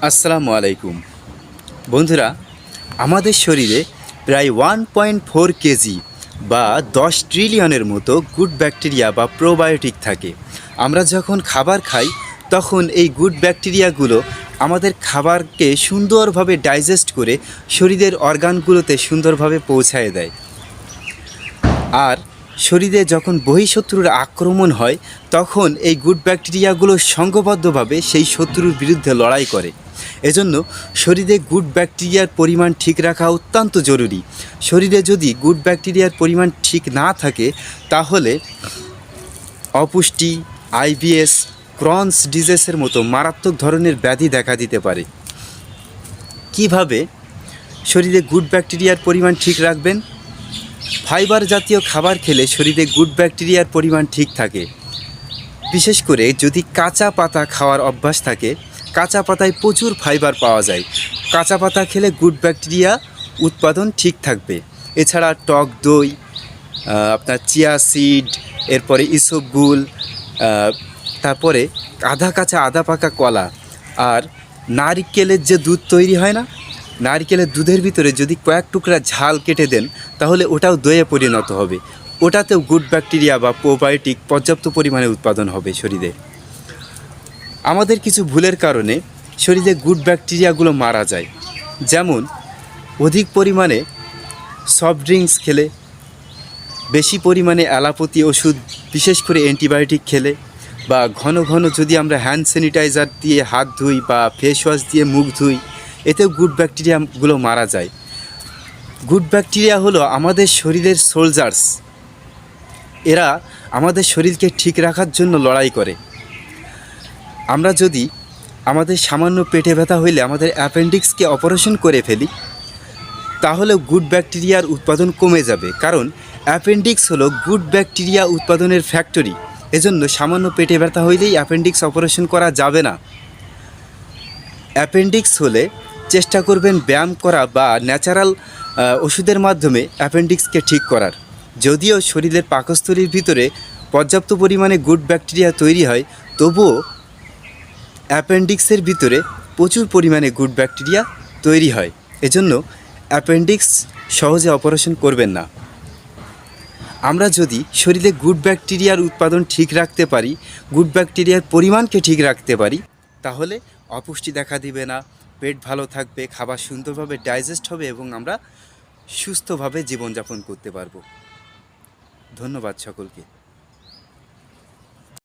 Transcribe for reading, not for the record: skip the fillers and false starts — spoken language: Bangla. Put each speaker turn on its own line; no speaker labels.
আসসালামু আলাইকুম বন্ধুরা, আমাদের শরীরে প্রায় 1.4 কেজি বা 10 ট্রিলিয়নের মতো গুড ব্যাকটেরিয়া বা প্রোবায়োটিক থাকে। আমরা যখন খাবার খাই তখন এই গুড ব্যাকটেরিয়াগুলো আমাদের খাবারকে সুন্দরভাবে ডাইজেস্ট করে শরীরের অর্গানগুলোতে সুন্দরভাবে পৌঁছায় দেয়। আর শরীরে যখন বহিঃশত্রুর আক্রমণ হয় তখন এই গুড ব্যাকটেরিয়াগুলো সংঘবদ্ধভাবে সেই শত্রুর বিরুদ্ধে লড়াই করে। এজন্য শরীরে গুড ব্যাকটেরিয়ার পরিমাণ ঠিক রাখা অত্যন্ত জরুরি। শরীরে যদি গুড ব্যাকটেরিয়ার পরিমাণ ঠিক না থাকে তাহলে অপুষ্টি, আইবিএস, ক্রনস ডিজিজের মতো মারাত্মক ধরনের ব্যাধি দেখা দিতে পারে। কিভাবে শরীরে গুড ব্যাকটেরিয়ার পরিমাণ ঠিক রাখবেন? ফাইবার জাতীয় খাবার খেলে শরীরে গুড ব্যাকটেরিয়ার পরিমাণ ঠিক থাকে। বিশেষ করে যদি কাঁচা পাতা খাওয়ার অভ্যাস থাকে, কাঁচা পাতায় প্রচুর ফাইবার পাওয়া যায়। কাঁচা পাতা খেলে গুড ব্যাকটেরিয়া উৎপাদন ঠিক থাকবে। এছাড়া টক দই, আপনার চিয়া সিড, এরপরে ইসবগুল, তারপরে আধা কাঁচা আধা পাকা কলা, আর নারকেলের যে দুধ তৈরি হয় না, নারকেলের দুধের ভিতরে যদি কয়েক টুকরা ঝাল কেটে দেন তাহলে ওটাও দইয়ে পরিণত হবে। ওটাতেও গুড ব্যাকটেরিয়া বা প্রোবায়োটিক পর্যাপ্ত পরিমাণে উৎপাদন হবে শরীরে। আমাদের কিছু ভুলের কারণে শরীরে গুড ব্যাকটেরিয়াগুলো মারা যায়। যেমন অধিক পরিমাণে সফট ড্রিঙ্কস খেলে, বেশি পরিমাণে অ্যালোপ্যাথি ওষুধ বিশেষ করে অ্যান্টিবায়োটিক খেলে, বা ঘন ঘন যদি আমরা হ্যান্ড স্যানিটাইজার দিয়ে হাত ধুই বা ফেস ওয়াশ দিয়ে মুখ ধুই, এতেও গুড ব্যাকটেরিয়াগুলো মারা যায়। গুড ব্যাকটেরিয়া হলো আমাদের শরীরের সোলজার্স। এরা আমাদের শরীরকে ঠিক রাখার জন্য লড়াই করে। আমরা যদি আমাদের সামান্য পেটে ব্যথা হইলে আমাদের অ্যাপেন্ডিক্সকে অপারেশন করে ফেলি তাহলেও গুড ব্যাকটেরিয়ার উৎপাদন কমে যাবে, কারণ অ্যাপেন্ডিক্স হলো গুড ব্যাকটেরিয়া উৎপাদনের ফ্যাক্টরি। এজন্য সামান্য পেটে ব্যথা হইলেই অ্যাপেন্ডিক্স অপারেশন করা যাবে না। অ্যাপেন্ডিক্স হলে চেষ্টা করবেন ব্যায়াম করা বা ন্যাচারাল ওষুধের মাধ্যমে অ্যাপেন্ডিক্সকে ঠিক করার। যদিও শরীরের পাকস্থলীর ভিতরে পর্যাপ্ত পরিমাণে গুড ব্যাকটেরিয়া তৈরি হয়, তবুও অ্যাপেন্ডিক্সের ভিতরে প্রচুর পরিমাণে গুড ব্যাকটেরিয়া তৈরি হয়। এজন্য অ্যাপেন্ডিক্স সহজে অপারেশন করবেন না। আমরা যদি শরীরে গুড ব্যাকটেরিয়ার উৎপাদন ঠিক রাখতে পারি, গুড ব্যাকটেরিয়ার পরিমাণকে ঠিক রাখতে পারি, তাহলে অপুষ্টি দেখা দিবে না, পেট ভালো থাকবে, খাবার সুন্দরভাবে ডাইজেস্ট হবে এবং আমরা সুস্থভাবে জীবনযাপন করতে পারবো। ধন্যবাদ সকলকে।